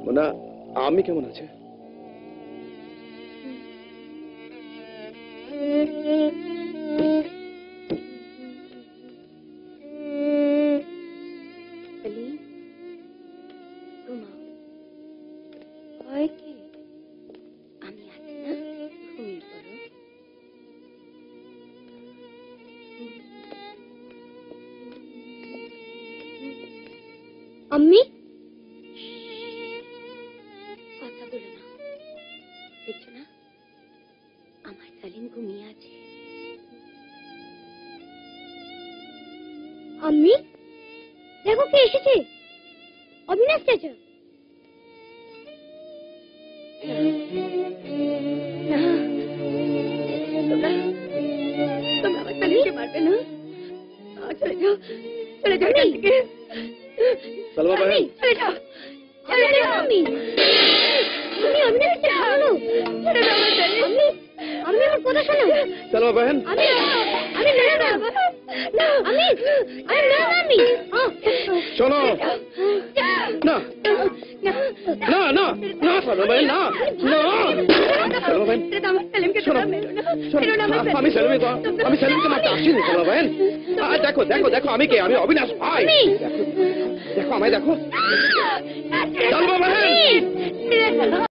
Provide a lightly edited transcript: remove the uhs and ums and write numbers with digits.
মোনা আমি কেমন আছে? अम्मी কথা বলো না, দেখছো না আমার সালিম ঘুমিয়ে আছে। अम्मी देखो কে এসেছে, অবিনাশ চাচা। তোমরা আমার সালিমকে মারবে না, চলে যাও, চলে যাও এখান থেকে। सलमा बहन चले जाओ, चले जाओ अम्मी। अम्मी अविनाश के छोड़ो, चले जाओ अम्मी, अम्मी और কথা শোনো। सलमा बहन अम्मी अम्मी मेरे ना अम्मी, अरे ना अम्मी শোনো না না না না सलमा बहन ना ना सलमा बहन আমি সেলিমকে মারতে আসিনি सलमा बहन। দেখো দেখো দেখো আমি কে, আমি অবিনাশ ভাই। দেখো আমায় দেখো सलमा बहन।